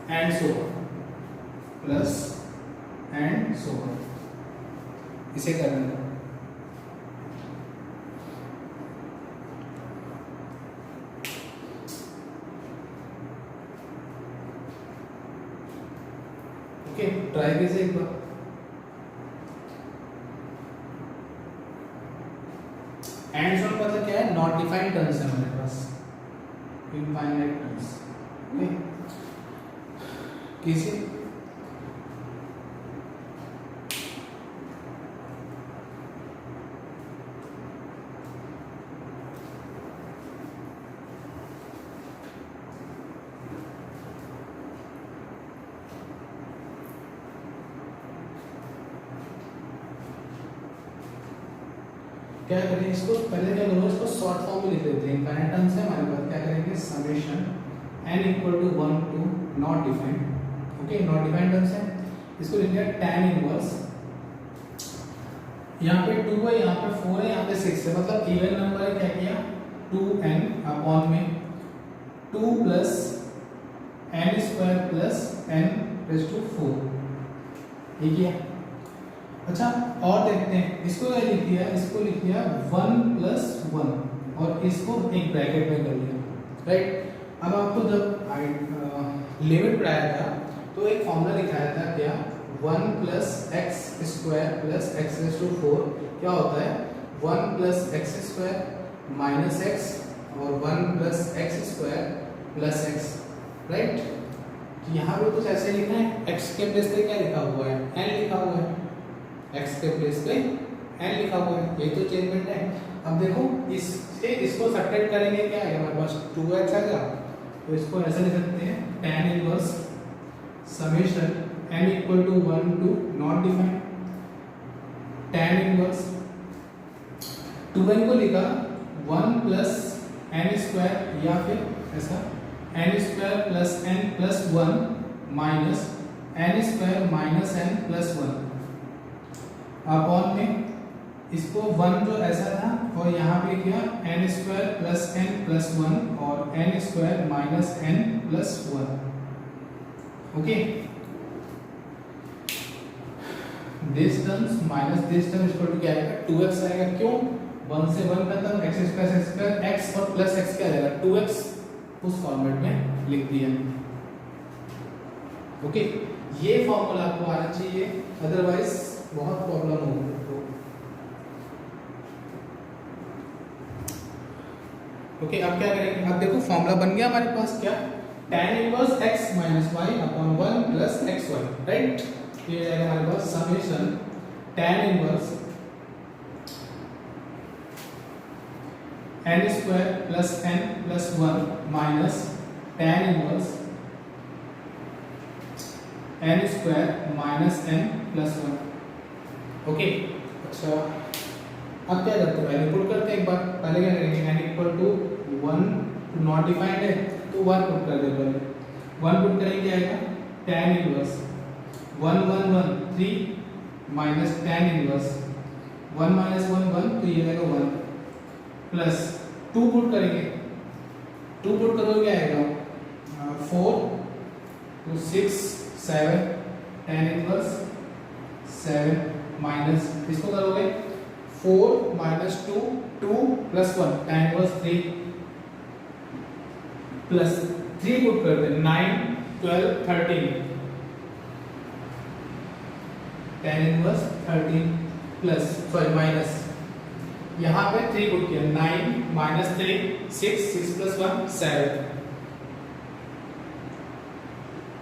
and so plus and सो, इसे करना है। ओके, ट्राई कीजिए एक बार। एंड सो मतलब क्या है, नॉट डिफाइंड टर्म्स है हमारे पास, इनफाइनाइट टर्म्स। ओके, कीजिए। क्या करें, इसको पहले क्या करो, इसको शॉर्ट फॉर्म में लिख लेते हैं। इनफाइनाइट टर्म्स है हमारे पास, क्या करेंगे, summation n equal to 1 to not defined. Okay, not defined terms है, इसको लिख लिया tan इनवर्स, यहाँ पे 2 है, यहाँ पे 4 है, यहाँ पे 6 है, मतलब इवन नंबर है। क्या किया, 2n अपॉन में 2 plus n square plus n/4, ये किया। अच्छा, और देखते हैं, इसको क्या लिख दिया, इसको लिख दिया 1 प्लस 1 और इसको एक ब्रैकेट में कर लिया, राइट। अब आपको जब लिमिट पढ़ाया था तो एक फॉर्मूला लिखाया था, क्या, 1 plus x square plus x/4 क्या होता है, 1 plus x square minus x और 1 plus x square plus x, right. यहाँ पे कुछ ऐसे लिखा है, x के प्लेस पे क्या लिखा हुआ है, n लिखा हुआ है, x के प्लेस पे n लिखा हुआ है, ये तो चेंजमेंट है। अब देखो, इससे इसको सब्ट्रैक्ट करेंगे, क्या है हमारे पास, 2x आएगा, तो इसको ऐसे लिख सकते हैं, tan inverse summation n equal to 1 to not defined tan inverse 2n को लिखा 1 प्लस n स्क्वायर या फिर ऐसा n square plus n plus 1 minus n square minus n plus 1 upon में इसको 1 जो ऐसा था और यहाँ पे किया n square plus n plus 1 और n square minus n plus 1। Okay, this terms minus this term equal to क्या आएगा, 2x आएगा। क्यों, 1 से 1 खत्म, x स्क्वायर x और प्लस x क्या आएगा, 2x, उस फॉर्मेट में लिख दिया। ओके, ये फॉर्मूला आपको आना चाहिए, अदरवाइज बहुत प्रॉब्लम होगी। ओके, अब क्या करेंगे, अब देखो फॉर्मूला बन गया हमारे पास क्या, tan inverse x minus Y upon 1 plus X Y, right. ये जाएगा हमारे पास summation tan inverse n square plus n plus 1 minus tan inverse n square minus n plus 1। Okay, अच्छा अब क्या करते हैं, वैल्यू पुट करते हैं एक बार। पहले क्या करेंगे, n equal to 1 not defined है तो 1 पुट कर दे, पहले 1 पुट करेंगे आएगा tan inverse 1 1 1 3 minus tan inverse 1 minus 1 1, तो ये आएगा 1 प्लस 2 पुट करेंगे, 2 पुट करोगे क्या आएगा 4 तो 6 7 tan इनवर्स 7 माइनस इसको करोगे 4 minus 2 2 plus 1 tan inverse 3 plus 3 put कर दे 9 12 13 tan inverse 13 plus sorry minus यहाँ पे 3 पुट किया 9 minus 3 6 6 plus 1 7।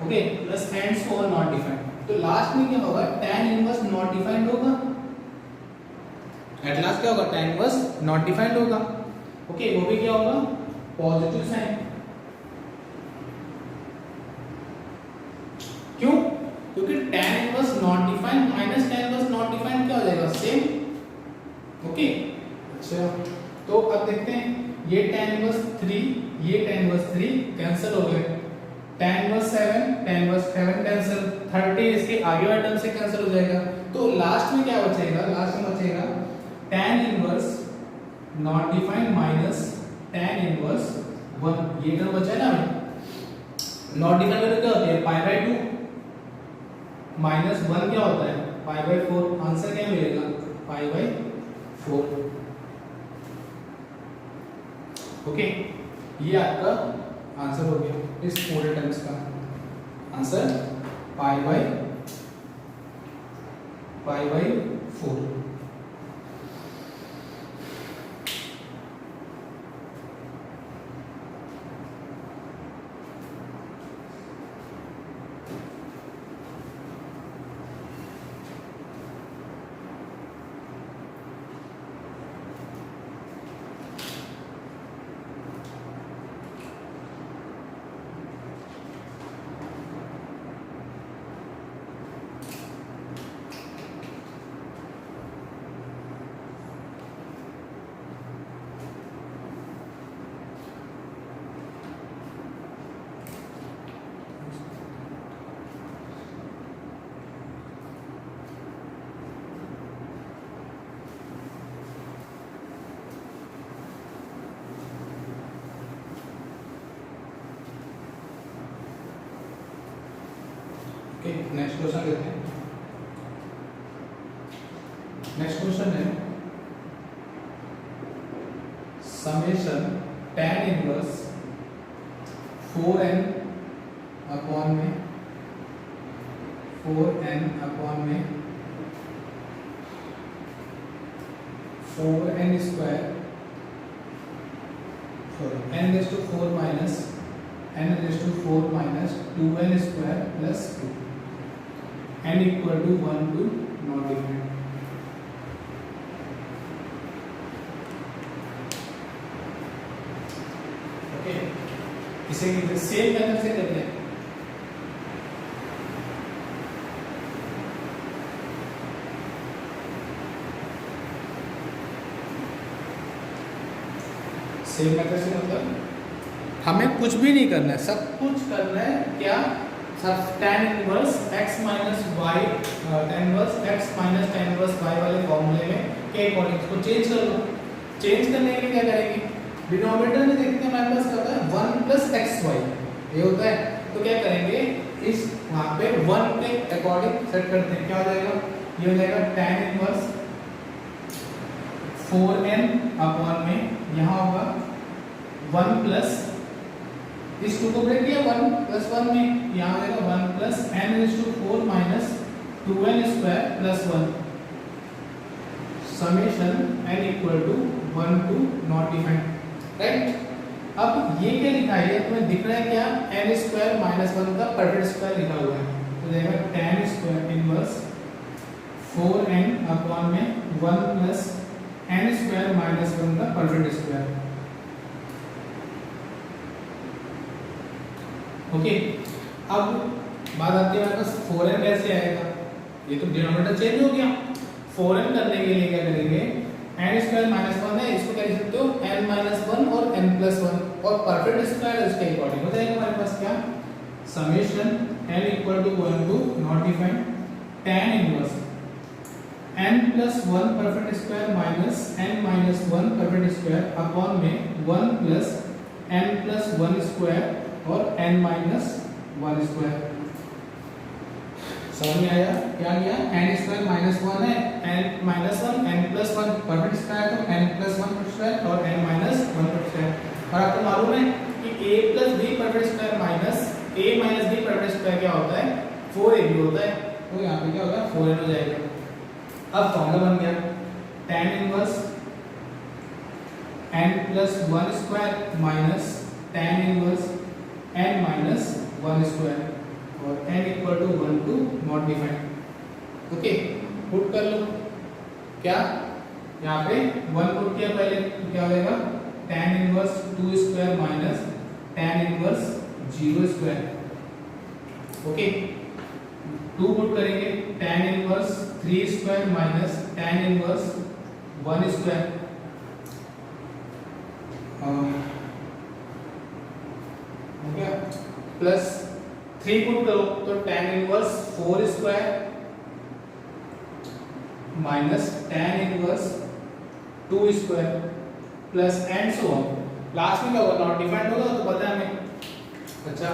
Okay, plus and so on not defined, तो लास्ट में क्या होगा, tan इनवर्स नॉट डिफाइंड होगा, एट लास्ट क्या होगा, tan इनवर्स नॉट डिफाइंड होगा। ओके, वो भी क्या होगा, पॉजिटिव साइन। क्यों, क्योंकि tan inverse not defined minus tan inverse not defined क्या हो जाएगा, सेम। ओके, अच्छा तो अब देखते हैं, ये tan इनवर्स 3 ये tan इनवर्स 3 कैंसिल हो गए, tan inverse 7 tan inverse 7 cancel, 30 इसके आगे वाले टर्म से कैंसिल हो जाएगा, तो लास्ट में क्या बचेगा, लास्ट में बचेगा tan inverse not defined minus tan inverse 1, ये टर्म बचा है ना हमें। नॉट डिफाइंड मतलब क्या होता है, पाई बाय 2 माइनस 1 क्या होता है, पाई बाय 4, आंसर क्या मिलेगा, पाई बाय 4। ओके, ये आपका आंसर हो गया इस पूरे टर्म्स का answer, pi by 4। Okay, next question लेते हैं। नेक्स्ट क्वेश्चन है summation tan inverse 4n upon में 4n square sorry n raise to 4 minus n raise to 4 minus 2n square plus 2 n equal to 1 to not defined. Okay, इसे सेम मेथड से करते हैं। सेम मेथड से मतलब हमें कुछ भी नहीं करना है, सब कुछ करना है क्या, सब tan inverse x minus Y tan inverse x minus tan inverse y वाले फॉर्मूले में के अकॉर्डिंग इसको चेंज कर लो। चेंज करने के लिए क्या करेंगे, डिनोमिनेटर में देखते हैं हमारे पास क्या होता है 1 प्लस xy ये होता है, तो क्या करेंगे इस वहां पे 1 के अकॉर्डिंग सेट करते हैं, क्या हो जाएगा, ये हो जाएगा tan इनवर्स 4n अपॉन में यहाँ होगा 1 प्लस इस 2 को ब्रेक किया 1 प्लस 1 में, यहाँ आएगा 1 plus n raise to 4 minus 2n square plus 1 summation n equal to 1 to not defined, right. अब ये क्या लिखा है, तुम्हें दिख रहा है क्या, n स्क्वायर माइनस 1 का परफेक्ट स्क्वायर लिखा हुआ है, तो देखो tan square inverse 4n upon में 1 प्लस n स्क्वायर माइनस 1 का परफेक्ट स्क्वायर। ओके, अब बात आती है हमारे पास 4n कैसे आएगा, ये तो डिनोमिनेटर चेंज हो गया। 4n करने के लिए क्या करेंगे, n स्क्वायर माइनस 1 है, इसको क्या लिख सकते हो n माइनस 1 और n प्लस 1 और परफेक्ट स्क्वायर इसके अकॉर्डिंग हो जाएगा हमारे पास क्या, summation n equal to 1 to not defined tan inverse n plus 1 perfect square minus n minus 1 perfect square upon में 1 प्लस n प्लस 1 स्क्वायर और n माइनस 1 स्क्वायर। समझ में आया क्या गया, n स्क्वायर माइनस 1 है, n minus 1 n plus 1 perfect square तो n प्लस 1 स्क्वायर और n माइनस 1 स्क्वायर। और आपको मालूम है कि a plus b perfect square minus a minus b perfect square क्या होता है, 4ab होता है, तो यहाँ पे क्या होगा 4n हो जाएगा। अब फॉर्मूला बन गया tan inverse n plus 1 square minus tan inverse n minus 1 square और n equal to 1 to not defined. Okay, put कर लो, क्या यहाँ पे 1 पुट किया पहले तो क्या हो जाएगा tan inverse 2 square minus tan inverse 0 square. Okay, 2 put करेंगे tan inverse 3 square minus tan inverse 1 square हो गया, प्लस 3 पुट करो तो tan inverse 4 square minus tan inverse 2 square plus and so on. Last में क्या होगा, नॉट डिफाइंड होगा, तो पता है हमें। अच्छा,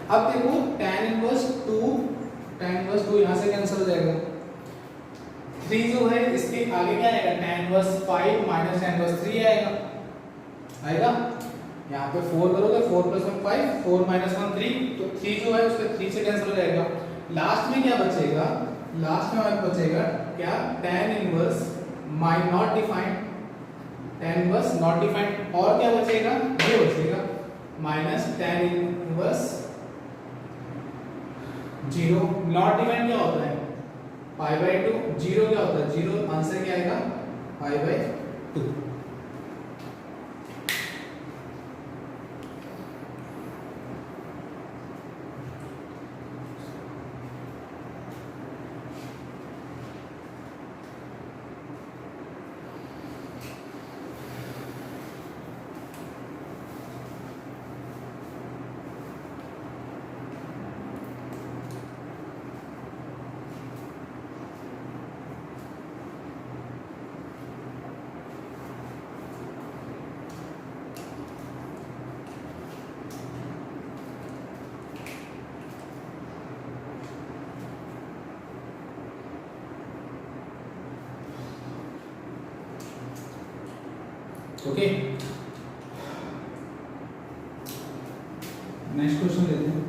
अब देखो tan इनवर्स 2 यहाँ से कैंसिल हो जाएगा, 3 जो है इसके आगे क्या आएगा, tan inverse 5 minus tan inverse 3 आएगा। यहाँ पे 4 करोगे, 4 प्लस 1 5, 4 माइनस 1 3, तो 3 जो है उसके 3 से कैंसिल हो जाएगा। लास्ट में क्या बचेगा, लास्ट में हमारे बचेगा क्या, tan inverse not defined, tan inverse not defined, और क्या बचेगा, ये बचेगा minus tan inverse 0। Not defined क्या होता है, π/2, 0 क्या होता है, 0 आंसर क्या आएगा π/2। ओके, नेक्स्ट क्वेश्चन लेते हैं।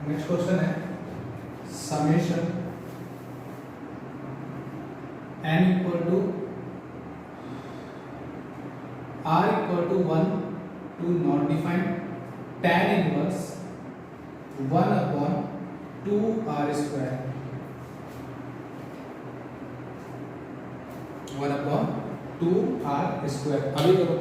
नेक्स्ट क्वेश्चन है summation n equal to r equal to 1 to not defined tan inverse 1 upon 2r square, 1 upon 2r square. अभी करो,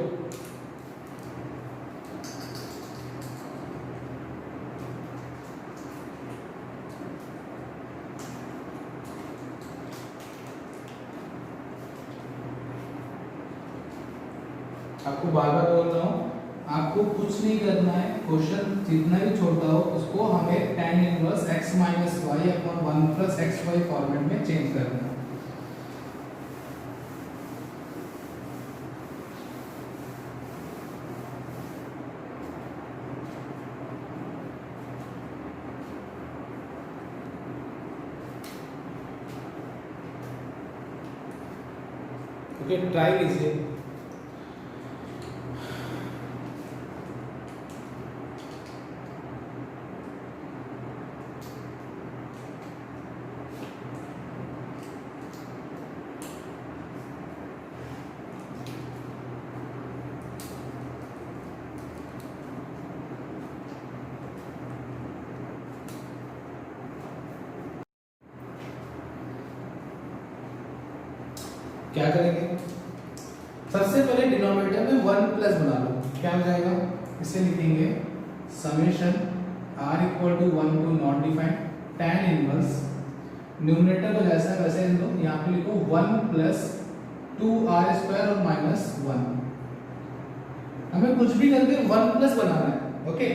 आपको बार बार बोल रहा हूँ, आपको कुछ नहीं करना है, क्वेश्चन जितना भी छोटा हो उसको हमें tan inverse x minus Y upon 1 plus X Y format में चेंज करना है। ओके, ट्राई कीजिए। क्या करेंगे, सबसे पहले डिनोमिनेटर में 1 प्लस बना लो। क्या हो जाएगा, इसे लिखेंगे summation r equal to 1 to not defined tan inverse, numerator को जैसा है वैसे लो, यहाँ पे लिखो 1 प्लस 2r स्क्वायर और माइनस 1। हमें कुछ भी करके 1 प्लस बनाना है। ओके,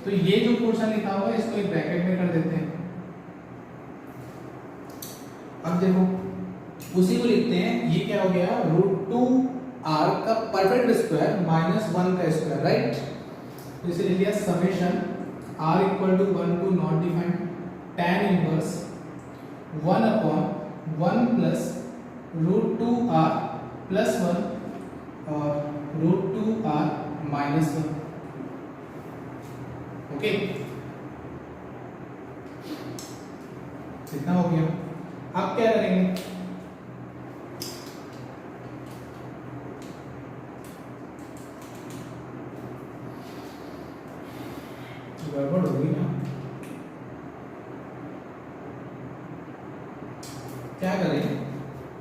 तो ये जो पोर्शन लिखा हुआ है इसको एक ब्रैकेट में कर देते हैं। अब देखो उसी को लिखते हैं, ये क्या हो गया, √2r का परफेक्ट स्क्वायर माइनस 1 का स्क्वायर, राइट। तो इसे लिख लिया summation r equal to 1 to not defined tan inverse 1 upon 1 plus √2r plus 1 और √2r माइनस 1। ओके, कितना हो गया। अब क्या करेंगे, गड़बड़ होगी ना, क्या करें,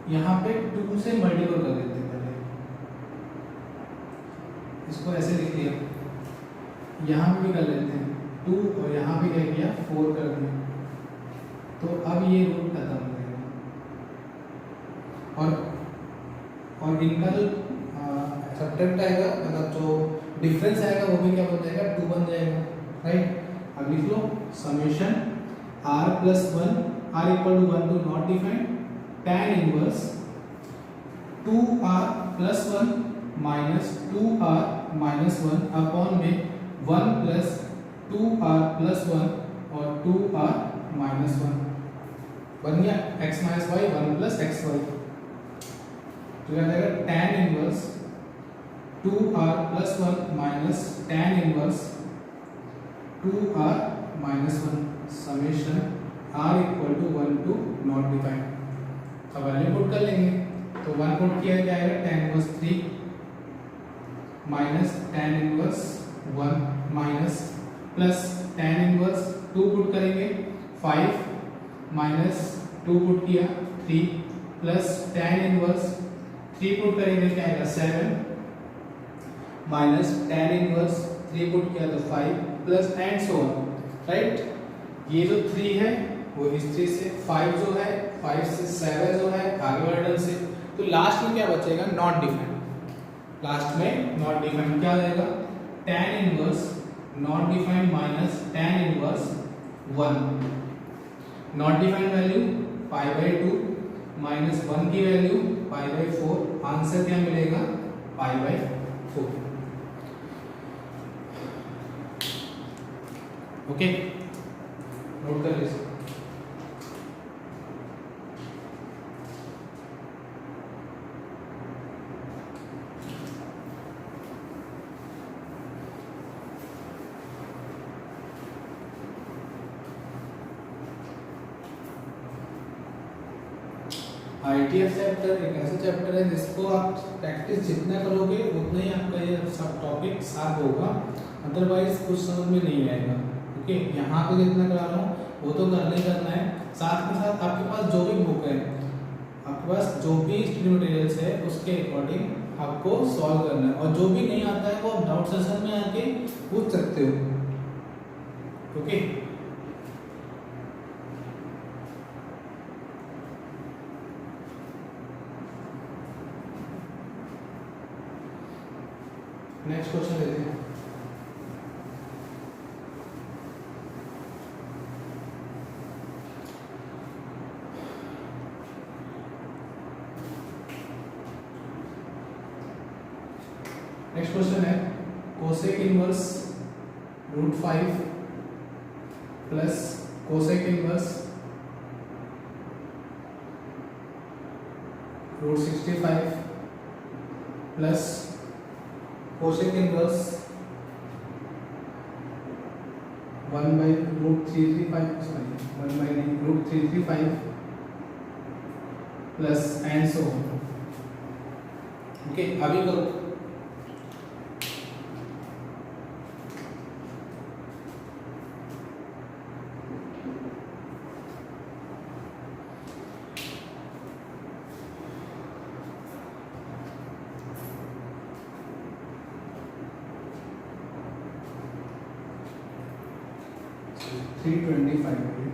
यहाँ पे 2 से मल्टीपल कर देते हैं पहले, इसको ऐसे लिख लिया, यहाँ पे भी कर लेते हैं 2 और यहाँ पे क्या किया 4 कर दिया, तो अब ये रूट खत्म हो जाएगा और इनका जो सब्ट्रैक्ट आएगा, मतलब जो डिफरेंस आएगा वो भी क्या बन जाएगा, 2 बन जाएगा, राइट। अब लिख लो summation r plus 1 r equal to 1 to not defined tan inverse 2r plus 1 minus 2r minus 1 upon में 1 प्लस 2r प्लस 1 और 2r माइनस 1 बन गया, x minus Y 1 plus X Y, तो क्या जाएगा tan inverse 2r plus 1 minus tan inverse 2r minus 1 summation r equal to 1 to not defined. अब वैल्यू पुट कर लेंगे, तो 1 पुट किया जाएगा tan inverse 3 minus tan inverse 1 minus plus tan inverse 2 put करेंगे 5 माइनस 2 पुट किया 3 प्लस tan इनवर्स 3 पुट करेंगे क्या आएगा 7 माइनस tan इनवर्स 3 पुट किया तो 5 plus and so on, right. ये जो 3 है वो इस 3 से, 5 जो है 5 से 7 जो है आगे वाले टर्म से, तो लास्ट में क्या बचेगा नॉट डिफाइंड, लास्ट में नॉट डिफाइंड क्या आ जाएगा tan inverse not defined minus tan inverse 1, not defined value π/2 minus 1 की वैल्यू π/4, आंसर क्या मिलेगा π/4। ओके, नोट कर लीजिए। ITF चैप्टर एक ऐसा चैप्टर है जिसको आप प्रैक्टिस जितना करोगे उतना ही आपका ये सब टॉपिक साफ होगा, अदरवाइज कुछ समझ में नहीं आएगा। ओके, यहाँ पे जितना करा रहा हूँ वो तो करना ही करना है, साथ में साथ आपके पास जो भी बुक है, आपके पास जो भी स्टडी मटेरियल्स है उसके अकॉर्डिंग आपको सॉल्व करना है, और जो भी नहीं आता है वो आप डाउट सेशन में आके पूछ सकते हो। ओके, नेक्स्ट क्वेश्चन लेते हैं। नेक्स्ट क्वेश्चन है cosec inverse √5 plus cosec inverse √65 plus cosec inverse 1/√335 plus and so. Okay, अभी करो। थ्री 325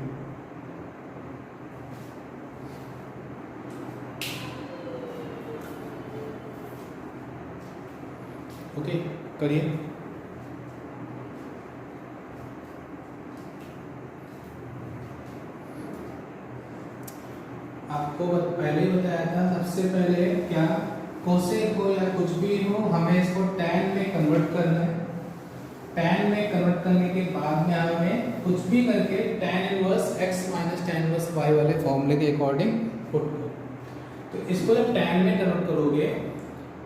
ओके करिए। आपको पहले ही बताया था, सबसे पहले क्या कोसेक हो या कुछ भी हो, हमें इसको tan में कन्वर्ट करना है। tan में कन्वर्ट करने के बाद में हमें कुछ भी करके tan inverse x minus tan inverse y वाले फॉर्मूले के अकॉर्डिंग पुट करो। तो इसको जब tan में कन्वर्ट करोगे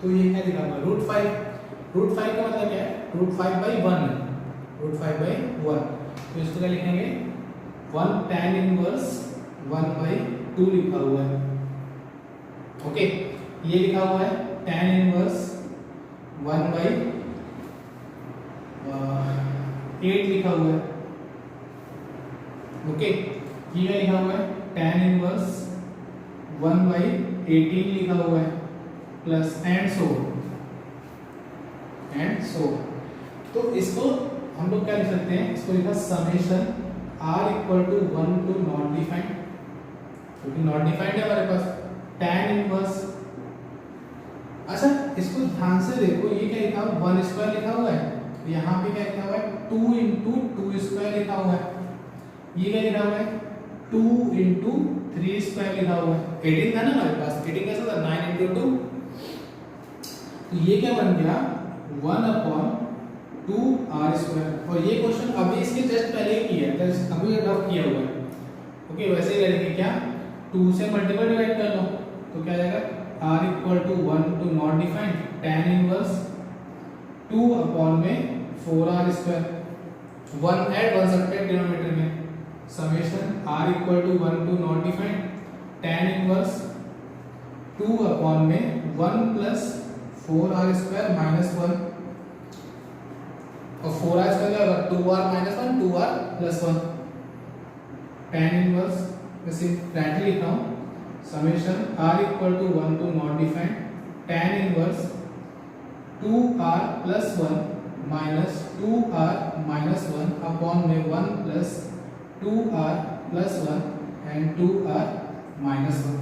तो ये क्या दिखाऊंगा, √5। √5 का मतलब क्या है, √5/1 है, √5/1। तो इसको क्या लिखेंगे, 1 tan इनवर्स 1/2 लिखा हुआ है। ओके, ये लिखा हुआ है tan इनवर्स 1/8 लिखा हुआ है। ओके, ये क्या लिखा हुआ है, tan इनवर्स 1/18 लिखा हुआ है, प्लस एंड सो। तो इसको हम लोग क्या लिख सकते हैं, इसको लिखा summation r equal to 1 to not defined, क्योंकि नॉट डिफाइंड है हमारे पास tan इनवर्स। अच्छा, इसको ध्यान से देखो, ये क्या लिखा हुआ, 1 स्क्वायर लिखा हुआ है, यहाँ पे क्या लिखा हुआ है, 2 इंटू 2 स्क्वायर लिखा हुआ है। ये क्या लिखा हुआ है, 2 इंटू 3 स्क्वायर लिखा हुआ है। 18 था ना हमारे पास, 18 कैसा था, 9 इंटू 2। तो ये क्या बन गया, 1/2r स्क्वायर। और ये क्वेश्चन अभी इसके जस्ट पहले ही किया है, अभी रफ किया हुआ है। ओके, वैसे ही करेंगे क्या, 2 से मल्टीपल डिवाइड कर लो तो क्या जाएगा, r equal to 1 to not defined tan inverse 2/4r square. 1 add 1 subtract denominator में, summation r equal to 1 to not defined tan inverse 2/1 plus 4r square minus 1। और 4r स्क्वायर क्या होगा, 2r minus 1, 2r plus 1। tan inverse वैसे डायरेक्टली लिखा हूँ, summation r equal to 1 to not defined tan inverse 2r plus 1 minus 2r minus 1 upon में 1 plus 2r plus 1 and 2r minus 1।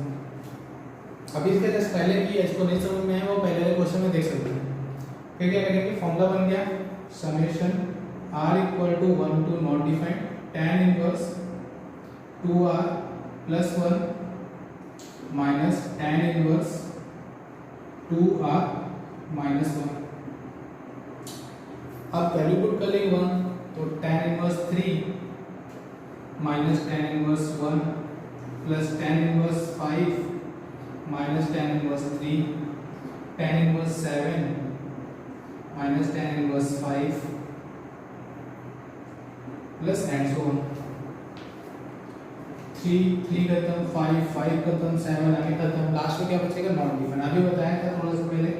अभी इसके जस्ट पहले की, इसको नहीं समझ में है वो पहले वाले क्वेश्चन में देख सकते हैं। फिर क्या करेंगे, फॉर्मूला बन गया summation r equal to 1 to not defined tan inverse 2r plus 1 minus tan inverse 2r minus 1। अब वैल्यू पुट कर लेंगे 1, तो tan inverse 3 minus tan inverse 1 plus tan inverse 5 minus tan inverse 3, tan inverse 7 minus tan inverse 5 plus and so on. 3 खत्म, 5 खत्म, 7 आगे खत्म, लास्ट में क्या बचेगा, नॉट डिफाइंड। अभी बताया था थोड़ा सा पहले,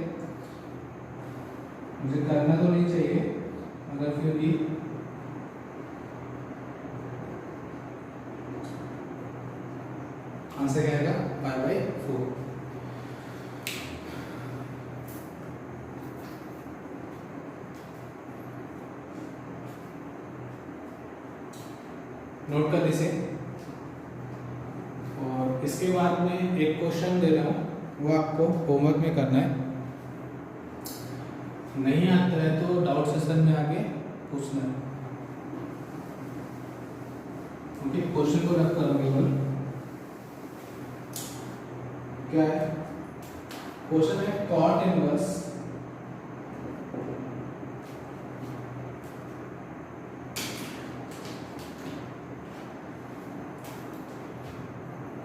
मुझे करना तो नहीं चाहिए मगर फिर भी आंसर क्या आएगा, 5/4। नोट कर इसे। और इसके बाद में एक क्वेश्चन दे रहा हूँ, वो आपको होमवर्क में करना है। नहीं आता है तो डाउट सेशन में आके पूछना है। ओके, क्वेश्चन को रख करो केवल। क्या है क्वेश्चन, है cot inverse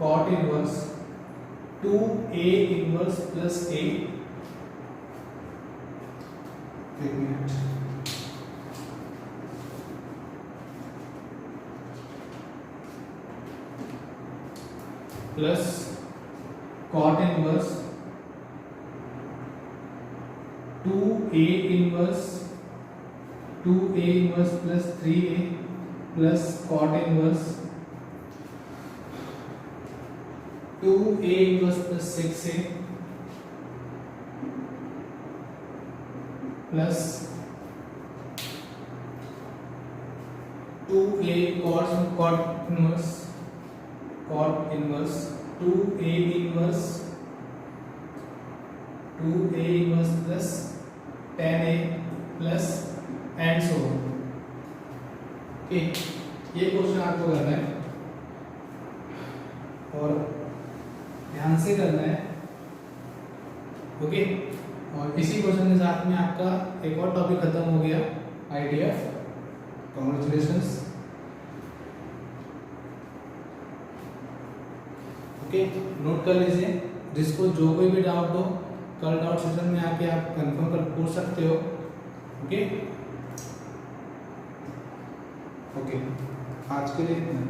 cot inverse 2a inverse plus a एक minute, plus cot inverse 2a inverse plus 3a plus cot inverse 2a inverse plus 6a plus 2a cot inverse 2a inverse plus 10a plus and so. Okay, ये क्वेश्चन आपको करना है और ध्यान से करना है। ओके, और इसी क्वेश्चन के साथ में आपका एक और टॉपिक खत्म हो गया, IDF। कॉन्ग्रेचुलेशंस। ओके, नोट कर लीजिए, जिसको जो कोई भी डाउट हो कल डाउट सेशन में आके आप कंफर्म कर पूछ सकते हो। ओके, आज के लिए इतना।